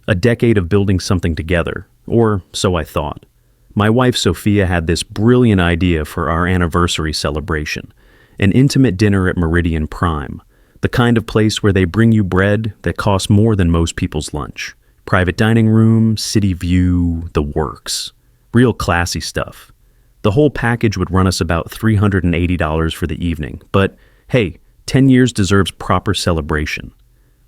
A decade of building something together, or so I thought. My wife Sophia had this brilliant idea for our anniversary celebration, an intimate dinner at Meridian Prime, the kind of place where they bring you bread that costs more than most people's lunch. Private dining room, city view, the works. Real classy stuff. The whole package would run us about $380 for the evening, but hey, 10 years deserves proper celebration.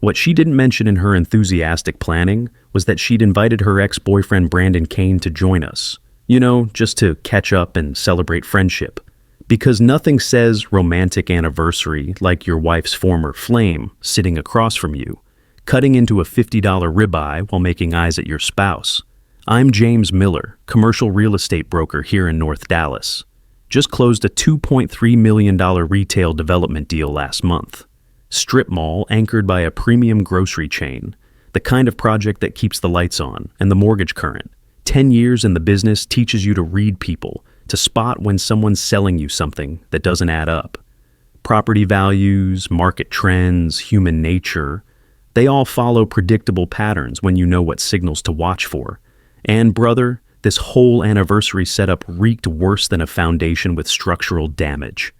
What she didn't mention in her enthusiastic planning was that she'd invited her ex-boyfriend Brandon Kane to join us. You know, just to catch up and celebrate friendship. Because nothing says romantic anniversary like your wife's former flame sitting across from you, cutting into a $50 ribeye while making eyes at your spouse. I'm James Miller, commercial real estate broker here in North Dallas. Just closed a $2.3 million retail development deal last month. Strip mall anchored by a premium grocery chain, the kind of project that keeps the lights on and the mortgage current. 10 years in the business teaches you to read people, to spot when someone's selling you something that doesn't add up. Property values, market trends, human nature, they all follow predictable patterns when you know what signals to watch for. And brother, this whole anniversary setup reeked worse than a foundation with structural damage.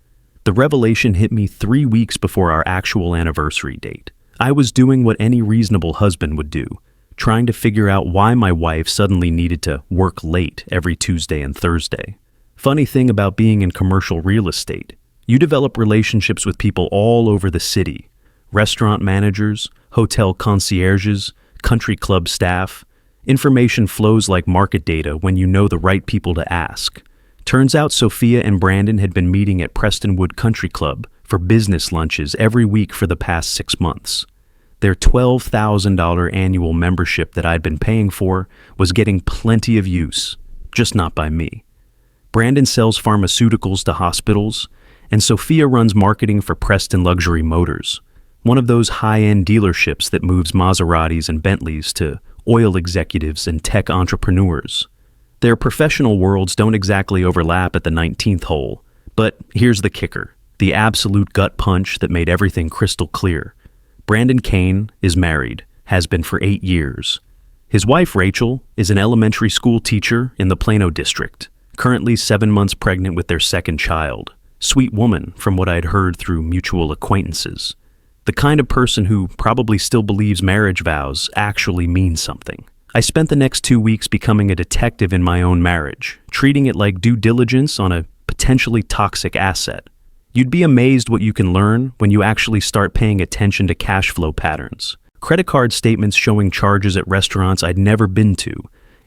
The revelation hit me 3 weeks before our actual anniversary date. I was doing what any reasonable husband would do, trying to figure out why my wife suddenly needed to work late every Tuesday and Thursday. Funny thing about being in commercial real estate, you develop relationships with people all over the city. Restaurant managers, hotel concierges, country club staff. Information flows like market data when you know the right people to ask. Turns out Sophia and Brandon had been meeting at Prestonwood Country Club for business lunches every week for the past 6 months. Their $12,000 annual membership that I'd been paying for was getting plenty of use, just not by me. Brandon sells pharmaceuticals to hospitals, and Sophia runs marketing for Preston Luxury Motors, one of those high-end dealerships that moves Maseratis and Bentleys to oil executives and tech entrepreneurs. Their professional worlds don't exactly overlap at the 19th hole, but here's the kicker, the absolute gut punch that made everything crystal clear. Brandon Kane is married, has been for 8 years. His wife, Rachel, is an elementary school teacher in the Plano district, currently 7 months pregnant with their second child. Sweet woman, from what I'd heard through mutual acquaintances. The kind of person who probably still believes marriage vows actually mean something. I spent the next 2 weeks becoming a detective in my own marriage, treating it like due diligence on a potentially toxic asset. You'd be amazed what you can learn when you actually start paying attention to cash flow patterns. Credit card statements showing charges at restaurants I'd never been to.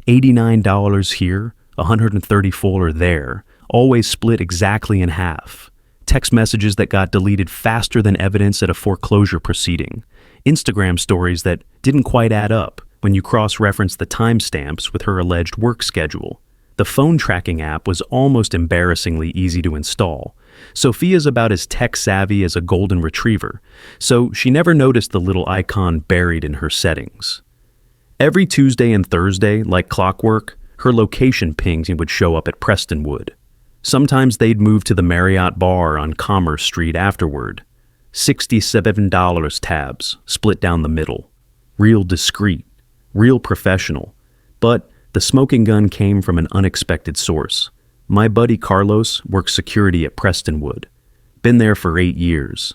$89 here, $134 there, always split exactly in half. Text messages that got deleted faster than evidence at a foreclosure proceeding. Instagram stories that didn't quite add up when you cross-reference the timestamps with her alleged work schedule. The phone tracking app was almost embarrassingly easy to install. Sophia's about as tech-savvy as a golden retriever, so she never noticed the little icon buried in her settings. Every Tuesday and Thursday, like clockwork, her location pings would show up at Prestonwood. Sometimes they'd move to the Marriott bar on Commerce Street afterward. $67 tabs, split down the middle. Real discreet, real professional. But the smoking gun came from an unexpected source. My buddy Carlos works security at Prestonwood. Been there for 8 years.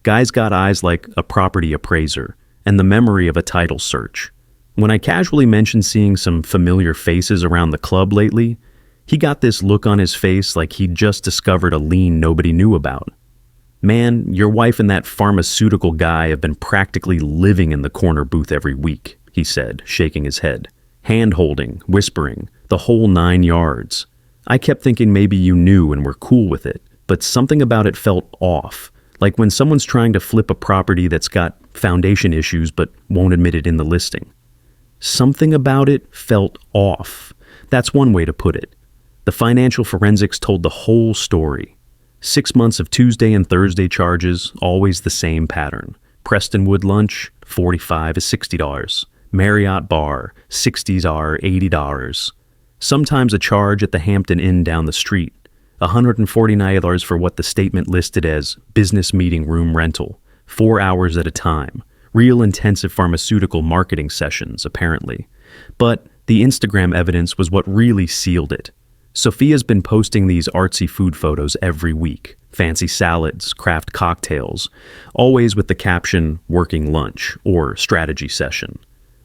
Guy's got eyes like a property appraiser and the memory of a title search. When I casually mentioned seeing some familiar faces around the club lately, he got this look on his face like he'd just discovered a lien nobody knew about. Man, your wife and that pharmaceutical guy have been practically living in the corner booth every week, he said, shaking his head. Hand-holding, whispering, the whole 9 yards. I kept thinking maybe you knew and were cool with it, but something about it felt off, like when someone's trying to flip a property that's got foundation issues but won't admit it in the listing. Something about it felt off. That's one way to put it. The financial forensics told the whole story. 6 months of Tuesday and Thursday charges, always the same pattern. Prestonwood lunch, $45 to $60. Marriott bar, $60 $80. Sometimes a charge at the Hampton Inn down the street. $149 for what the statement listed as business meeting room rental, 4 hours at a time. Real intensive pharmaceutical marketing sessions, apparently. But the Instagram evidence was what really sealed it. Sophia's been posting these artsy food photos every week. Fancy salads, craft cocktails, always with the caption, working lunch, or strategy session.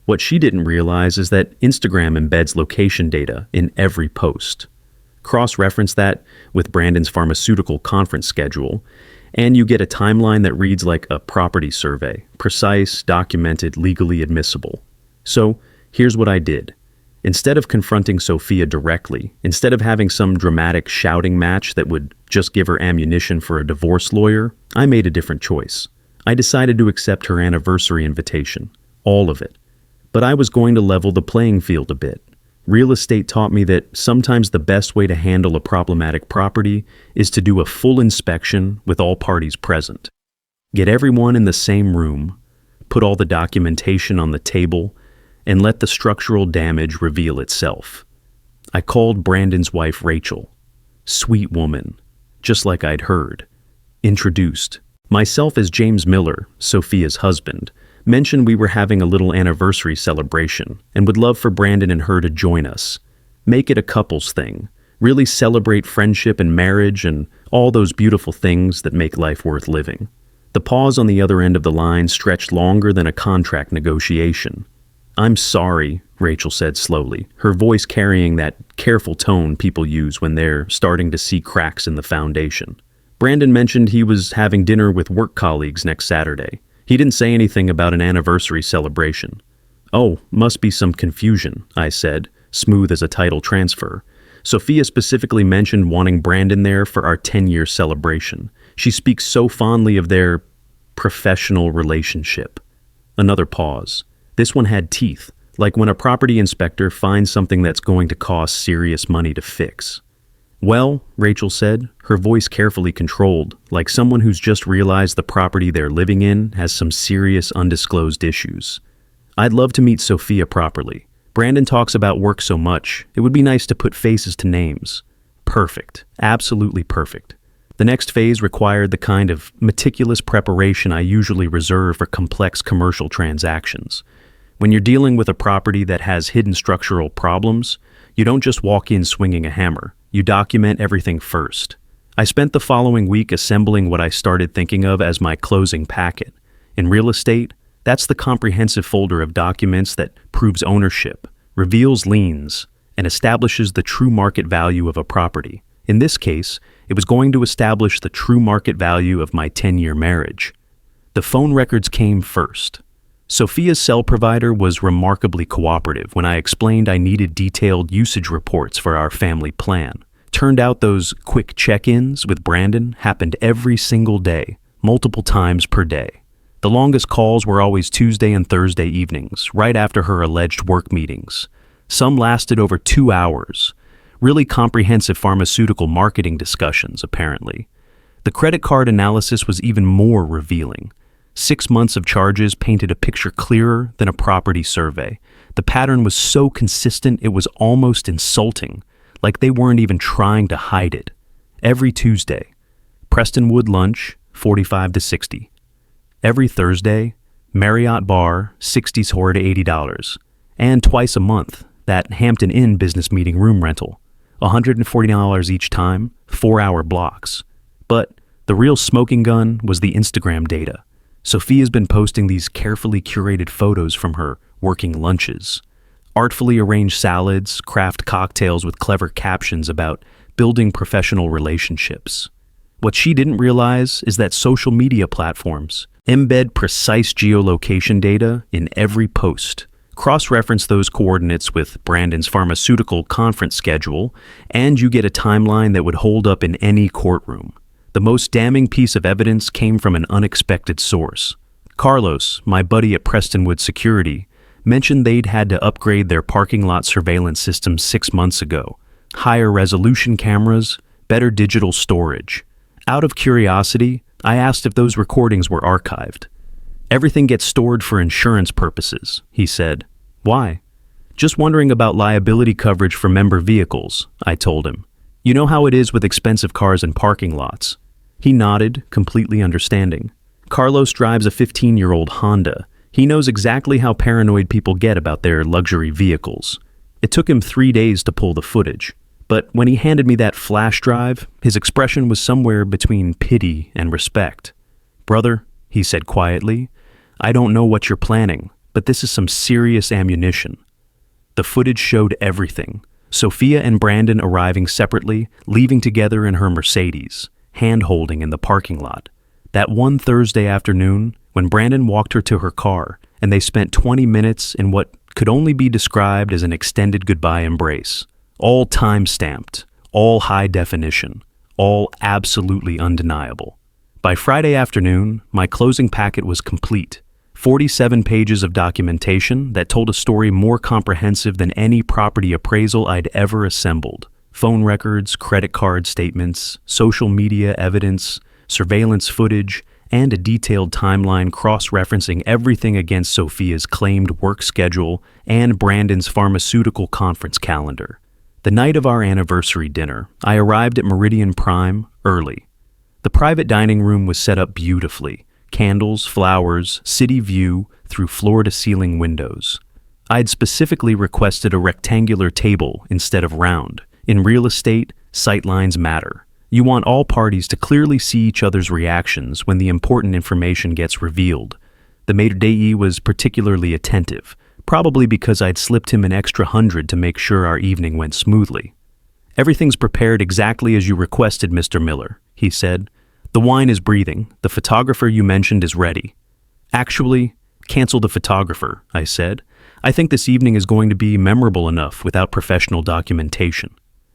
What she didn't realize is that Instagram embeds location data in every post. Cross-reference that with Brandon's pharmaceutical conference schedule, and you get a timeline that reads like a property survey, precise, documented, legally admissible. So, here's what I did. Instead of confronting Sophia directly, instead of having some dramatic shouting match that would just give her ammunition for a divorce lawyer, I made a different choice. I decided to accept her anniversary invitation, all of it. But I was going to level the playing field a bit. Real estate taught me that sometimes the best way to handle a problematic property is to do a full inspection with all parties present. Get everyone in the same room, put all the documentation on the table, and let the structural damage reveal itself. I called Brandon's wife Rachel. Sweet woman, just like I'd heard. Introduced. Myself as James Miller, Sophia's husband. Mentioned we were having a little anniversary celebration and would love for Brandon and her to join us. Make it a couples thing. Really celebrate friendship and marriage and all those beautiful things that make life worth living. The pause on the other end of the line stretched longer than a contract negotiation. I'm sorry, Rachel said slowly, her voice carrying that careful tone people use when they're starting to see cracks in the foundation. Brandon mentioned he was having dinner with work colleagues next Saturday. He didn't say anything about an anniversary celebration. Oh, must be some confusion, I said, smooth as a title transfer. Sophia specifically mentioned wanting Brandon there for our 10-year celebration. She speaks so fondly of their professional relationship. Another pause. This one had teeth, like when a property inspector finds something that's going to cost serious money to fix. Well, Rachel said, her voice carefully controlled, like someone who's just realized the property they're living in has some serious undisclosed issues. I'd love to meet Sophia properly. Brandon talks about work so much, it would be nice to put faces to names. Perfect. Absolutely perfect. The next phase required the kind of meticulous preparation I usually reserve for complex commercial transactions. When you're dealing with a property that has hidden structural problems, you don't just walk in swinging a hammer. You document everything first. I spent the following week assembling what I started thinking of as my closing packet. In real estate, that's the comprehensive folder of documents that proves ownership, reveals liens, and establishes the true market value of a property. In this case, it was going to establish the true market value of my 10-year marriage. The phone records came first. Sophia's cell provider was remarkably cooperative when I explained I needed detailed usage reports for our family plan. Turned out those quick check-ins with Brandon happened every single day, multiple times per day. The longest calls were always Tuesday and Thursday evenings, right after her alleged work meetings. Some lasted over 2 hours. Really comprehensive pharmaceutical marketing discussions, apparently. The credit card analysis was even more revealing. 6 months of charges painted a picture clearer than a property survey. The pattern was so consistent it was almost insulting, like they weren't even trying to hide it. Every Tuesday, Prestonwood lunch, 45 to 60. Every Thursday, Marriott bar, 60s whore to $80. And twice a month, that Hampton Inn business meeting room rental, $140 each time, 4-hour blocks. But the real smoking gun was the Instagram data. Sophia's been posting these carefully curated photos from her working lunches. Artfully arranged salads, craft cocktails with clever captions about building professional relationships. What she didn't realize is that social media platforms embed precise geolocation data in every post. Cross-reference those coordinates with Brandon's pharmaceutical conference schedule, and you get a timeline that would hold up in any courtroom. The most damning piece of evidence came from an unexpected source. Carlos, my buddy at Prestonwood Security, mentioned they'd had to upgrade their parking lot surveillance system 6 months ago. Higher resolution cameras, better digital storage. Out of curiosity, I asked if those recordings were archived. Everything gets stored for insurance purposes, he said. Why? Just wondering about liability coverage for member vehicles, I told him. You know how it is with expensive cars in parking lots. He nodded, completely understanding. Carlos drives a 15-year-old Honda, He knows exactly how paranoid people get about their luxury vehicles. It took him 3 days to pull the footage, but when he handed me that flash drive, his expression was somewhere between pity and respect. "Brother," he said quietly, "I don't know what you're planning, but this is some serious ammunition." The footage showed everything. Sophia and Brandon arriving separately, leaving together in her Mercedes, hand-holding in the parking lot. That one Thursday afternoon, when Brandon walked her to her car, and they spent 20 minutes in what could only be described as an extended goodbye embrace. All time-stamped, all high definition, all absolutely undeniable. By Friday afternoon, my closing packet was complete. 47 pages of documentation that told a story more comprehensive than any property appraisal I'd ever assembled. Phone records, credit card statements, social media evidence, surveillance footage, and a detailed timeline cross-referencing everything against Sophia's claimed work schedule and Brandon's pharmaceutical conference calendar. The night of our anniversary dinner, I arrived at Meridian Prime early. The private dining room was set up beautifully. Candles, flowers, city view through floor-to-ceiling windows. I'd specifically requested a rectangular table instead of round. In real estate, sightlines matter. You want all parties to clearly see each other's reactions when the important information gets revealed. The maître d'œil was particularly attentive, probably because I'd slipped him an extra 100 to make sure our evening went smoothly. "Everything's prepared exactly as you requested, Mr. Miller," he said. "The wine is breathing. The photographer you mentioned is ready." "Actually, cancel the photographer," I said. "I think this evening is going to be memorable enough without professional documentation."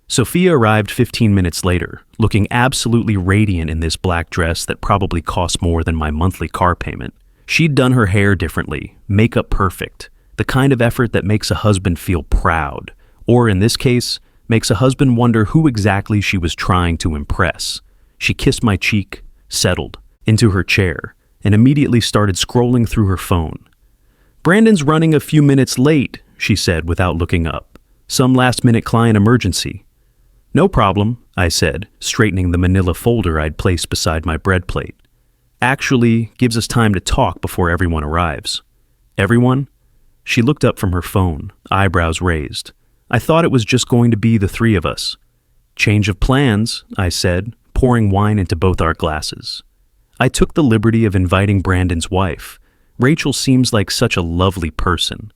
Sophia arrived 15 minutes later, looking absolutely radiant in this black dress that probably cost more than my monthly car payment. She'd done her hair differently, makeup perfect, the kind of effort that makes a husband feel proud, or in this case, makes a husband wonder who exactly she was trying to impress. She kissed my cheek, settled into her chair, and immediately started scrolling through her phone. "Brandon's running a few minutes late," she said without looking up. "Some last-minute client emergency." "No problem," I said, straightening the manila folder I'd placed beside my bread plate. "Actually, gives us time to talk before everyone arrives." "Everyone?" She looked up from her phone, eyebrows raised. "I thought it was just going to be the three of us." "Change of plans," I said, pouring wine into both our glasses. I took the liberty of inviting Brandon's wife. Rachel seems like such a lovely person.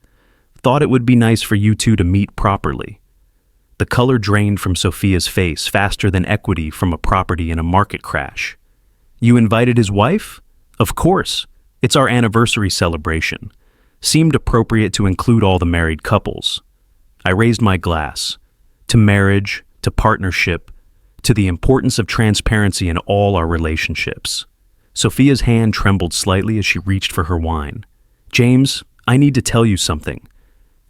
Thought it would be nice for you two to meet properly. The color drained from Sophia's face faster than equity from a property in a market crash. "You invited his wife?" "Of course. It's our anniversary celebration. Seemed appropriate to include all the married couples." I raised my glass. To marriage, to partnership, to the importance of transparency in all our relationships. Sophia's hand trembled slightly as she reached for her wine. "James, I need to tell you something."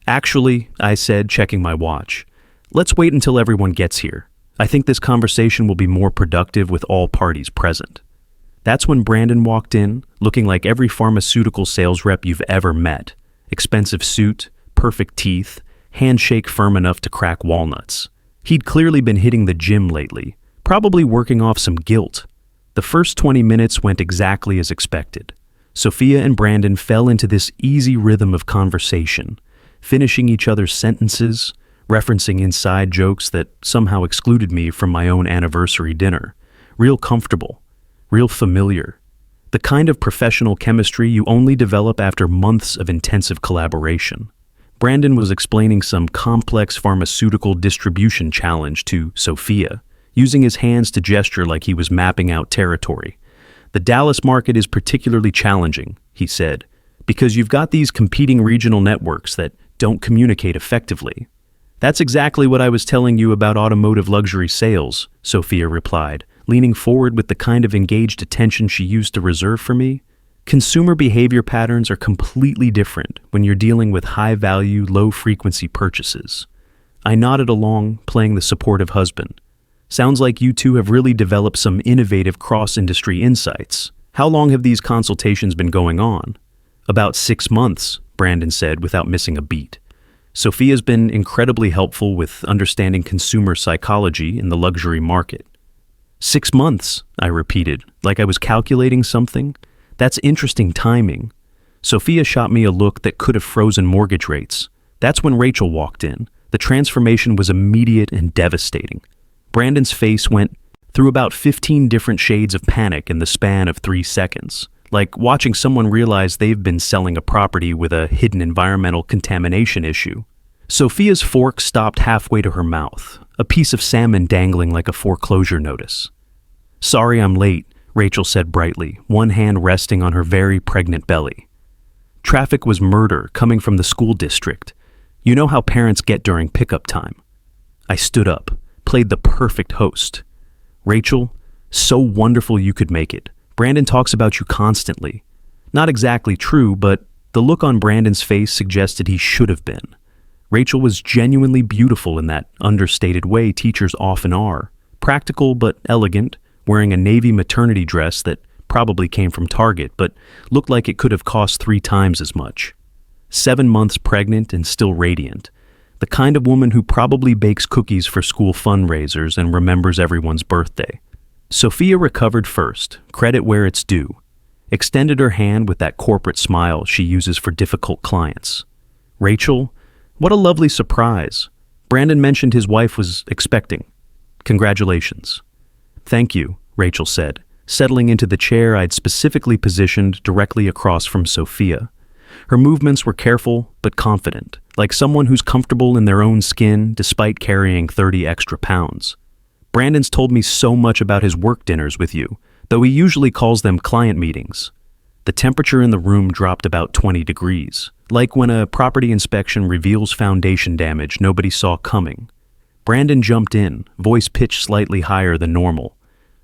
"Actually," I said, checking my watch, "let's wait until everyone gets here. I think this conversation will be more productive with all parties present." That's when Brandon walked in, looking like every pharmaceutical sales rep you've ever met. Expensive suit, perfect teeth, handshake firm enough to crack walnuts. He'd clearly been hitting the gym lately, probably working off some guilt. The first 20 minutes went exactly as expected. Sophia and Brandon fell into this easy rhythm of conversation, finishing each other's sentences, referencing inside jokes that somehow excluded me from my own anniversary dinner. Real comfortable, real familiar. The kind of professional chemistry you only develop after months of intensive collaboration. Brandon was explaining some complex pharmaceutical distribution challenge to Sophia, using his hands to gesture like he was mapping out territory. "The Dallas market is particularly challenging," he said, "because you've got these competing regional networks that don't communicate effectively." "That's exactly what I was telling you about automotive luxury sales," Sophia replied, leaning forward with the kind of engaged attention she used to reserve for me. "Consumer behavior patterns are completely different when you're dealing with high-value, low-frequency purchases." I nodded along, playing the supportive husband. "Sounds like you two have really developed some innovative cross-industry insights. How long have these consultations been going on?" "About 6 months," Brandon said without missing a beat. "Sophia's been incredibly helpful with understanding consumer psychology in the luxury market." 6 months, I repeated, like I was calculating something. "That's interesting timing." Sophia shot me a look that could have frozen mortgage rates. That's when Rachel walked in. The transformation was immediate and devastating. Brandon's face went through about 15 different shades of panic in the span of 3 seconds, like watching someone realize they've been selling a property with a hidden environmental contamination issue. Sophia's fork stopped halfway to her mouth, a piece of salmon dangling like a foreclosure notice. "Sorry I'm late," Rachel said brightly, one hand resting on her very pregnant belly. Traffic was murder coming from the school district. You know how parents get during pickup time. I stood up, played the perfect host. "Rachel, so wonderful you could make it. Brandon talks about you constantly." Not exactly true, but the look on Brandon's face suggested he should have been. Rachel was genuinely beautiful in that understated way teachers often are. Practical but elegant, wearing a navy maternity dress that probably came from Target, but looked like it could have cost 3 times as much. 7 months pregnant and still radiant. The kind of woman who probably bakes cookies for school fundraisers and remembers everyone's birthday. Sophia recovered first, credit where it's due. Extended her hand with that corporate smile she uses for difficult clients. "Rachel, what a lovely surprise. Brandon mentioned his wife was expecting. Congratulations." "Thank you," Rachel said, settling into the chair I'd specifically positioned directly across from Sophia. Her movements were careful but confident, like someone who's comfortable in their own skin despite carrying 30 extra pounds. "Brandon's told me so much about his work dinners with you, though he usually calls them client meetings." The temperature in the room dropped about 20 degrees, like when a property inspection reveals foundation damage nobody saw coming. Brandon jumped in, voice pitched slightly higher than normal.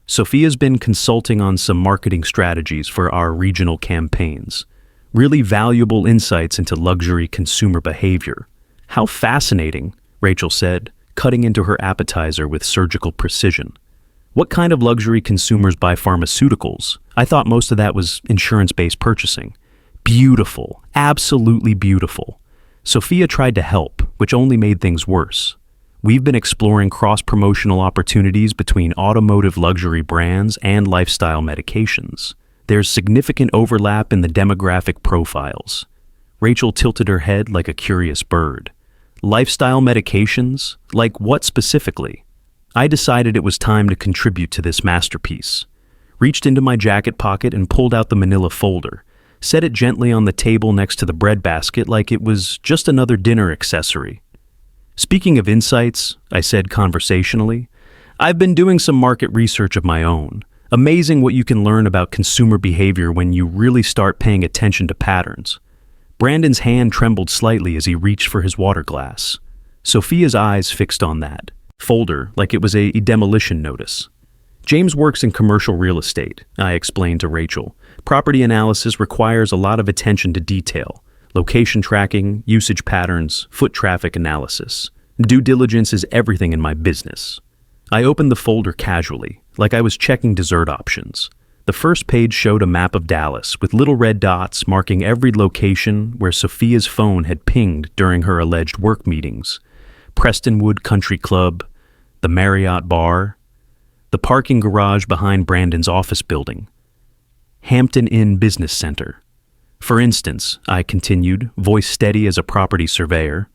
"Sophia's been consulting on some marketing strategies for our regional campaigns. Really valuable insights into luxury consumer behavior." "How fascinating," Rachel said, cutting into her appetizer with surgical precision. "What kind of luxury consumers buy pharmaceuticals? I thought most of that was insurance-based purchasing." "Beautiful, absolutely beautiful." Sophia tried to help, which only made things worse. "We've been exploring cross-promotional opportunities between automotive luxury brands and lifestyle medications. There's significant overlap in the demographic profiles." Rachel tilted her head like a curious bird. "Lifestyle medications? Like what specifically?" I decided it was time to contribute to this masterpiece. Reached into my jacket pocket and pulled out the manila folder, set it gently on the table next to the breadbasket like it was just another dinner accessory. "Speaking of insights," I said conversationally, "I've been doing some market research of my own. Amazing what you can learn about consumer behavior when you really start paying attention to patterns." Brandon's hand trembled slightly as he reached for his water glass. Sophia's eyes fixed on that folder like it was a demolition notice. "James works in commercial real estate," I explained to Rachel. "Property analysis requires a lot of attention to detail. Location tracking, usage patterns, foot traffic analysis. Due diligence is everything in my business." I opened the folder casually, like I was checking dessert options. The first page showed a map of Dallas with little red dots marking every location where Sophia's phone had pinged during her alleged work meetings. Prestonwood Country Club, the Marriott Bar, the parking garage behind Brandon's office building, Hampton Inn Business Center. "For instance," I continued, voice steady as a property surveyor,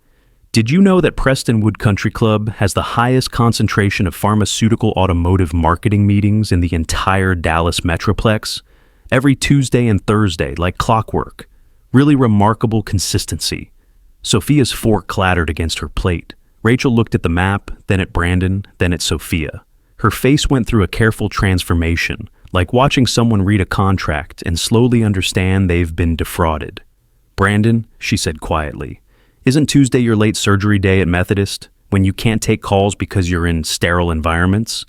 "did you know that Prestonwood Country Club has the highest concentration of pharmaceutical automotive marketing meetings in the entire Dallas Metroplex? Every Tuesday and Thursday, like clockwork. Really remarkable consistency." Sophia's fork clattered against her plate. Rachel looked at the map, then at Brandon, then at Sophia. Her face went through a careful transformation, like watching someone read a contract and slowly understand they've been defrauded. "Brandon," she said quietly, "isn't Tuesday your late surgery day at Methodist, when you can't take calls because you're in sterile environments?"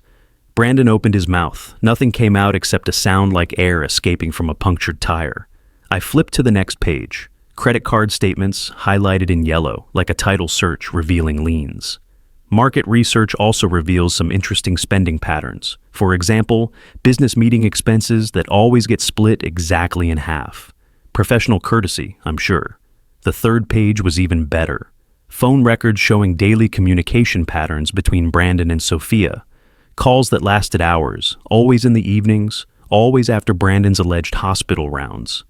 Brandon opened his mouth. Nothing came out except a sound like air escaping from a punctured tire. I flipped to the next page. Credit card statements highlighted in yellow, like a title search revealing liens. Market research also reveals some interesting spending patterns. For example, business meeting expenses that always get split exactly in half. Professional courtesy, I'm sure. The third page was even better. Phone records showing daily communication patterns between Brandon and Sophia. Calls that lasted hours, always in the evenings, always after Brandon's alleged hospital rounds.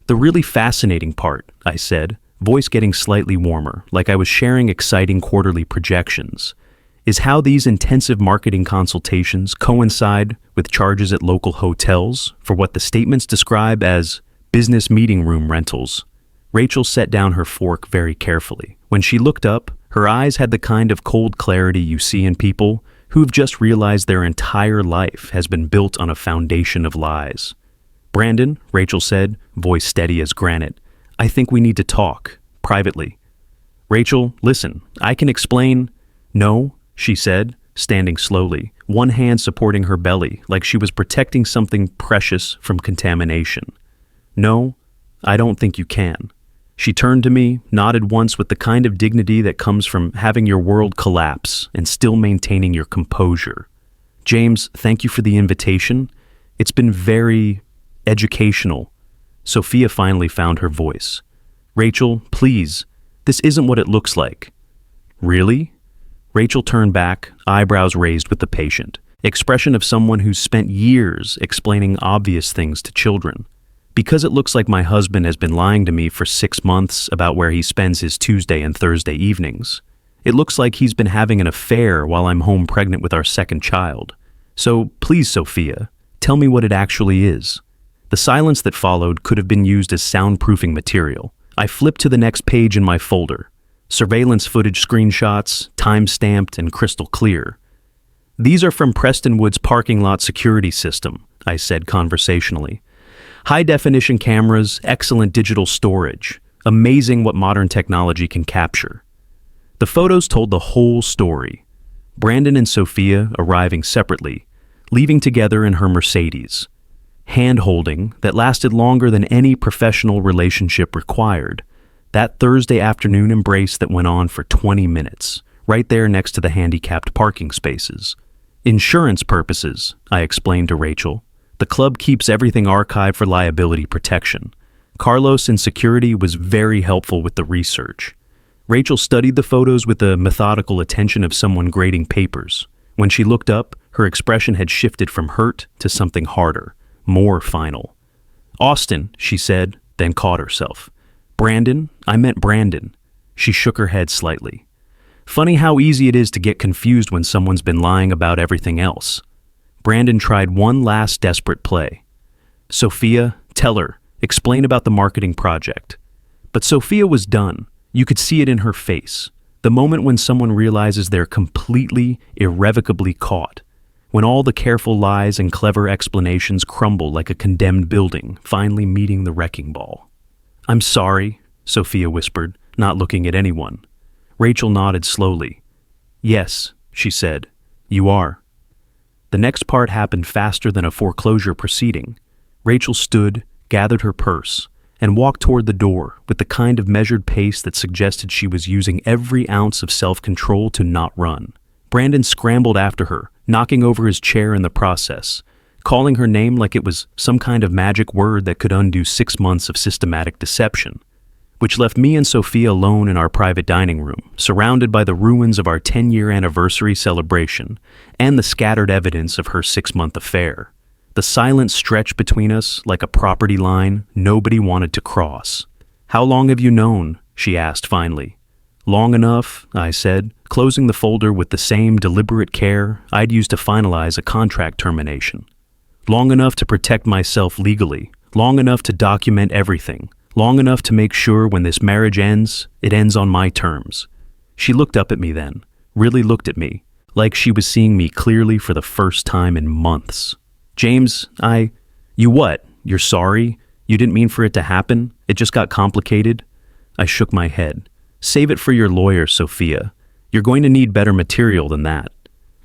The really fascinating part, I said, voice getting slightly warmer, like I was sharing exciting quarterly projections, is how these intensive marketing consultations coincide with charges at local hotels for what the statements describe as business meeting room rentals. Rachel set down her fork very carefully. When she looked up, her eyes had the kind of cold clarity you see in people who've just realized their entire life has been built on a foundation of lies. "Brandon," Rachel said, voice steady as granite, "I think we need to talk, privately." "Rachel, listen, I can explain." "No," she said, standing slowly, one hand supporting her belly like she was protecting something precious from contamination. "No, I don't think you can." She turned to me, nodded once with the kind of dignity that comes from having your world collapse and still maintaining your composure. "James, thank you for the invitation. It's been very educational." Sophia finally found her voice. "Rachel, please, this isn't what it looks like." "Really?" Rachel turned back, eyebrows raised with the patient, expression of someone who's spent years explaining obvious things to children. "Because it looks like my husband has been lying to me for 6 months about where he spends his Tuesday and Thursday evenings. It looks like he's been having an affair while I'm home pregnant with our second child. So please, Sophia, tell me what it actually is." The silence that followed could have been used as soundproofing material. I flipped to the next page in my folder. Surveillance footage screenshots, time-stamped and crystal clear. "These are from Prestonwood's parking lot security system," I said conversationally. "High-definition cameras, excellent digital storage. Amazing what modern technology can capture." The photos told the whole story. Brandon and Sophia arriving separately, leaving together in her Mercedes. Hand-holding that lasted longer than any professional relationship required. That Thursday afternoon embrace that went on for 20 minutes, right there next to the handicapped parking spaces. "Insurance purposes," I explained to Rachel. "The club keeps everything archived for liability protection." Carlos in security was very helpful with the research. Rachel studied the photos with the methodical attention of someone grading papers. When she looked up, her expression had shifted from hurt to something harder, more final. "Austin," she said, then caught herself. "Brandon? I meant Brandon." She shook her head slightly. Funny how easy it is to get confused when someone's been lying about everything else. Brandon tried one last desperate play. "Sophia, tell her. Explain about the marketing project." But Sophia was done. You could see it in her face. The moment when someone realizes they're completely, irrevocably caught. When all the careful lies and clever explanations crumble like a condemned building, finally meeting the wrecking ball. "I'm sorry," Sophia whispered, not looking at anyone. Rachel nodded slowly. "Yes," she said, "you are." The next part happened faster than a foreclosure proceeding. Rachel stood, gathered her purse, and walked toward the door with the kind of measured pace that suggested she was using every ounce of self-control to not run. Brandon scrambled after her, knocking over his chair in the process, calling her name like it was some kind of magic word that could undo 6 months of systematic deception, which left me and Sophia alone in our private dining room, surrounded by the ruins of our 10-year anniversary celebration and the scattered evidence of her 6-month affair. The silence stretched between us like a property line nobody wanted to cross. "How long have you known?" she asked finally. "Long enough," I said, closing the folder with the same deliberate care I'd used to finalize a contract termination. "Long enough to protect myself legally, long enough to document everything, long enough to make sure when this marriage ends, it ends on my terms." She looked up at me then, really looked at me, like she was seeing me clearly for the first time in months. "James, You what? You're sorry? You didn't mean for it to happen? It just got complicated?" I shook my head. "Save it for your lawyer, Sophia. You're going to need better material than that."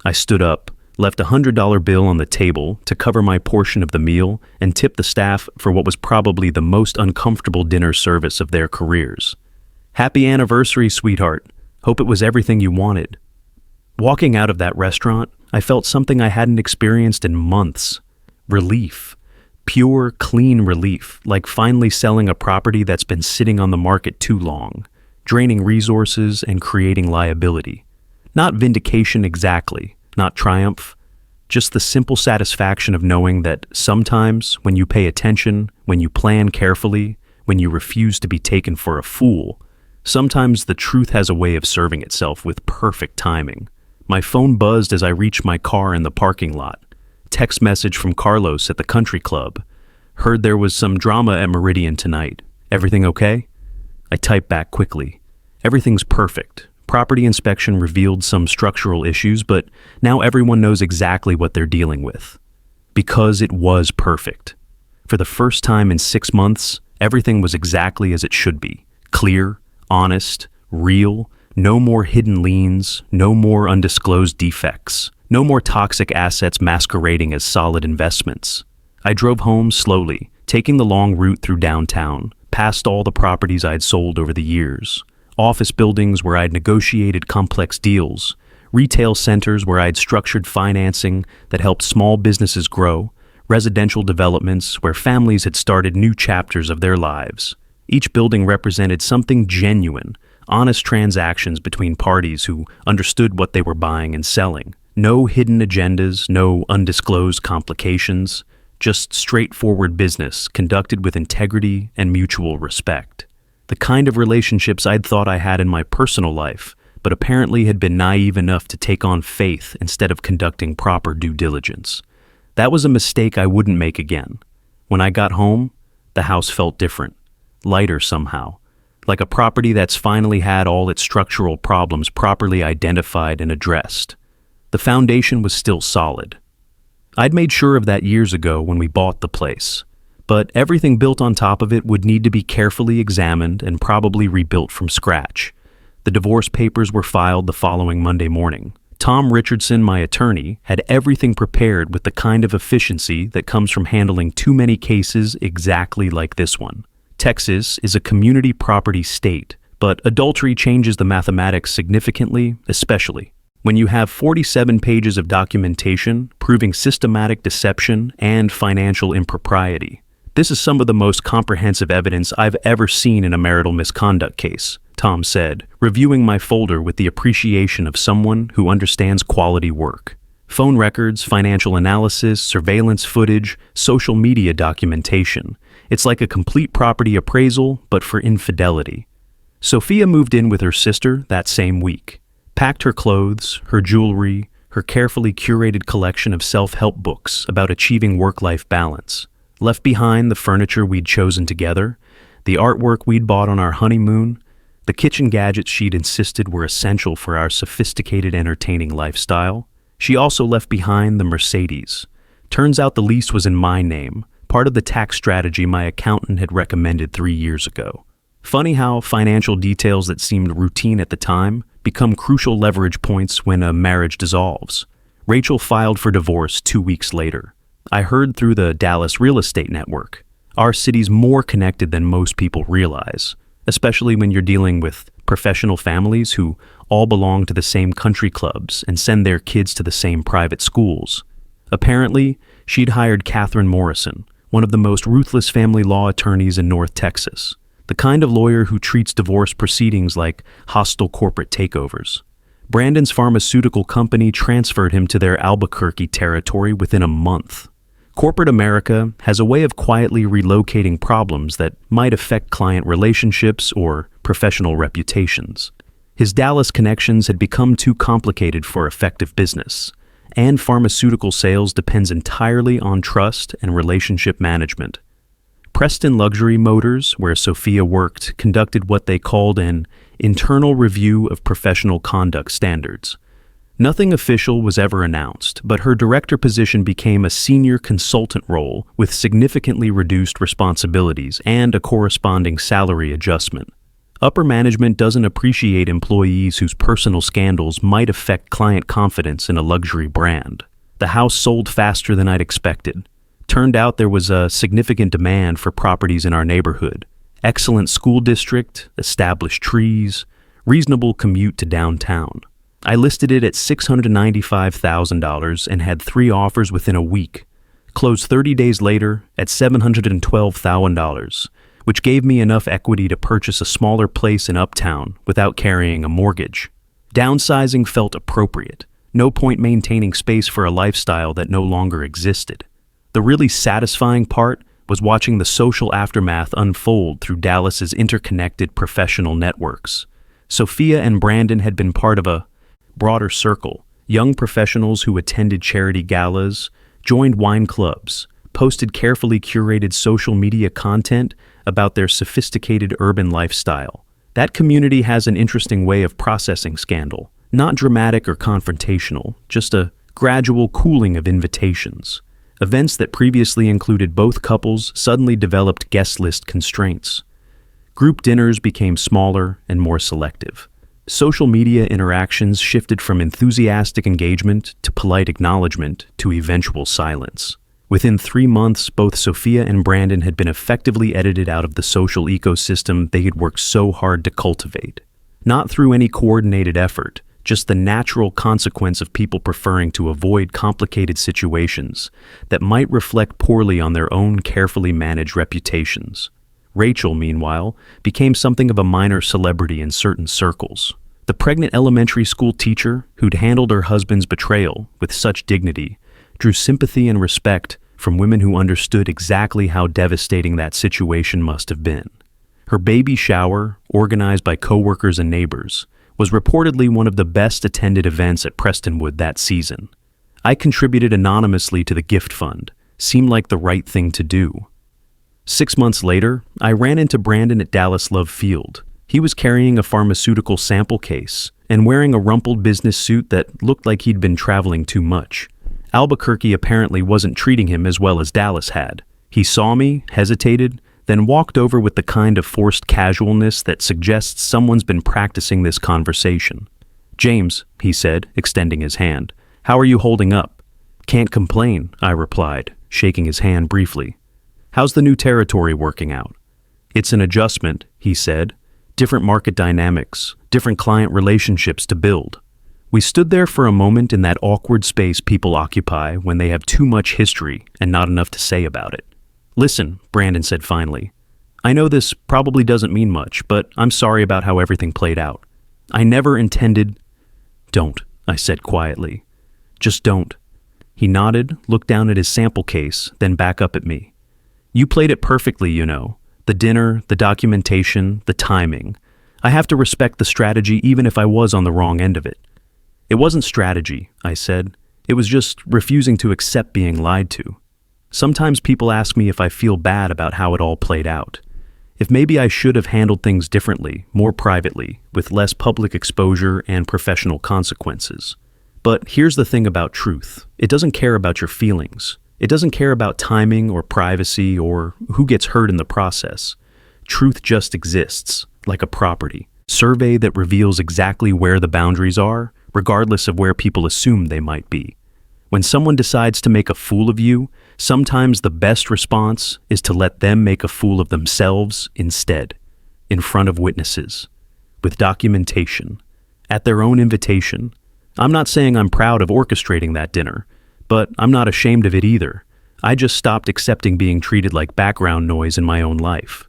I stood up, left a $100 bill on the table to cover my portion of the meal, and tipped the staff for what was probably the most uncomfortable dinner service of their careers. "Happy anniversary, sweetheart. Hope it was everything you wanted." Walking out of that restaurant, I felt something I hadn't experienced in months. Relief. Pure, clean relief, like finally selling a property that's been sitting on the market too long, draining resources and creating liability. Not vindication exactly, not triumph, just the simple satisfaction of knowing that sometimes when you pay attention, when you plan carefully, when you refuse to be taken for a fool, sometimes the truth has a way of serving itself with perfect timing. My phone buzzed as I reached my car in the parking lot. Text message from Carlos at the country club. Heard there was some drama at Meridian tonight. Everything okay? I typed back quickly. Everything's perfect. Property inspection revealed some structural issues, but now everyone knows exactly what they're dealing with. Because it was perfect. For the first time in 6 months, everything was exactly as it should be. Clear, honest, real, no more hidden liens, no more undisclosed defects, no more toxic assets masquerading as solid investments. I drove home slowly, taking the long route through downtown, past all the properties I'd sold over the years. Office buildings where I'd negotiated complex deals, retail centers where I'd structured financing that helped small businesses grow, residential developments where families had started new chapters of their lives. Each building represented something genuine, honest transactions between parties who understood what they were buying and selling. No hidden agendas, no undisclosed complications, just straightforward business conducted with integrity and mutual respect. The kind of relationships I'd thought I had in my personal life, but apparently had been naive enough to take on faith instead of conducting proper due diligence. That was a mistake I wouldn't make again. When I got home, the house felt different, lighter somehow, like a property that's finally had all its structural problems properly identified and addressed. The foundation was still solid. I'd made sure of that years ago when we bought the place. But everything built on top of it would need to be carefully examined and probably rebuilt from scratch. The divorce papers were filed the following Monday morning. Tom Richardson, my attorney, had everything prepared with the kind of efficiency that comes from handling too many cases exactly like this one. Texas is a community property state, but adultery changes the mathematics significantly, especially when you have 47 pages of documentation proving systematic deception and financial impropriety. This is some of the most comprehensive evidence I've ever seen in a marital misconduct case, Tom said, reviewing my folder with the appreciation of someone who understands quality work. Phone records, financial analysis, surveillance footage, social media documentation. It's like a complete property appraisal, but for infidelity. Sophia moved in with her sister that same week, packed her clothes, her jewelry, her carefully curated collection of self-help books about achieving work-life balance. Left behind the furniture we'd chosen together, the artwork we'd bought on our honeymoon, the kitchen gadgets she'd insisted were essential for our sophisticated, entertaining lifestyle. She also left behind the Mercedes. Turns out the lease was in my name, part of the tax strategy my accountant had recommended 3 years ago. Funny how financial details that seemed routine at the time become crucial leverage points when a marriage dissolves. Rachel filed for divorce 2 weeks later. I heard through the Dallas real estate network. Our city's more connected than most people realize, especially when you're dealing with professional families who all belong to the same country clubs and send their kids to the same private schools. Apparently, she'd hired Catherine Morrison, one of the most ruthless family law attorneys in North Texas, the kind of lawyer who treats divorce proceedings like hostile corporate takeovers. Brandon's pharmaceutical company transferred him to their Albuquerque territory within a month. Corporate America has a way of quietly relocating problems that might affect client relationships or professional reputations. His Dallas connections had become too complicated for effective business, and pharmaceutical sales depends entirely on trust and relationship management. Preston Luxury Motors, where Sophia worked, conducted what they called an internal review of professional conduct standards. Nothing official was ever announced, but her director position became a senior consultant role with significantly reduced responsibilities and a corresponding salary adjustment. Upper management doesn't appreciate employees whose personal scandals might affect client confidence in a luxury brand. The house sold faster than I'd expected. Turned out there was a significant demand for properties in our neighborhood. Excellent school district, established trees, reasonable commute to downtown. I listed it at $695,000 and had 3 offers within a week. Closed 30 days later at $712,000, which gave me enough equity to purchase a smaller place in Uptown without carrying a mortgage. Downsizing felt appropriate. No point maintaining space for a lifestyle that no longer existed. The really satisfying part was watching the social aftermath unfold through Dallas's interconnected professional networks. Sophia and Brandon had been part of a broader circle. Young professionals who attended charity galas, joined wine clubs, posted carefully curated social media content about their sophisticated urban lifestyle. That community has an interesting way of processing scandal. Not dramatic or confrontational, just a gradual cooling of invitations. Events that previously included both couples suddenly developed guest list constraints. Group dinners became smaller and more selective. Social media interactions shifted from enthusiastic engagement to polite acknowledgement to eventual silence. Within 3 months, both Sophia and Brandon had been effectively edited out of the social ecosystem they had worked so hard to cultivate. Not through any coordinated effort, just the natural consequence of people preferring to avoid complicated situations that might reflect poorly on their own carefully managed reputations. Rachel, meanwhile, became something of a minor celebrity in certain circles. The pregnant elementary school teacher who'd handled her husband's betrayal with such dignity drew sympathy and respect from women who understood exactly how devastating that situation must have been. Her baby shower, organized by coworkers and neighbors, was reportedly one of the best attended events at Prestonwood that season. I contributed anonymously to the gift fund. Seemed like the right thing to do. 6 months later, I ran into Brandon at Dallas Love Field. He was carrying a pharmaceutical sample case and wearing a rumpled business suit that looked like he'd been traveling too much. Albuquerque apparently wasn't treating him as well as Dallas had. He saw me, hesitated, then walked over with the kind of forced casualness that suggests someone's been practicing this conversation. "James," he said, extending his hand, "how are you holding up?" "Can't complain," I replied, shaking his hand briefly. "How's the new territory working out?" "It's an adjustment," he said. "Different market dynamics, different client relationships to build." We stood there for a moment in that awkward space people occupy when they have too much history and not enough to say about it. "Listen," Brandon said finally, "I know this probably doesn't mean much, but I'm sorry about how everything played out. I never intended—" "Don't," I said quietly. "Just don't." He nodded, looked down at his sample case, then back up at me. "You played it perfectly, you know. The dinner, the documentation, the timing. I have to respect the strategy even if I was on the wrong end of it." "It wasn't strategy," I said. "It was just refusing to accept being lied to. Sometimes people ask me if I feel bad about how it all played out. If maybe I should have handled things differently, more privately, with less public exposure and professional consequences. But here's the thing about truth. It doesn't care about your feelings. It doesn't care about timing or privacy or who gets hurt in the process. Truth just exists, like a property. Survey that reveals exactly where the boundaries are, regardless of where people assume they might be. When someone decides to make a fool of you, sometimes the best response is to let them make a fool of themselves instead, in front of witnesses, with documentation, at their own invitation. I'm not saying I'm proud of orchestrating that dinner, but I'm not ashamed of it either. I just stopped accepting being treated like background noise in my own life.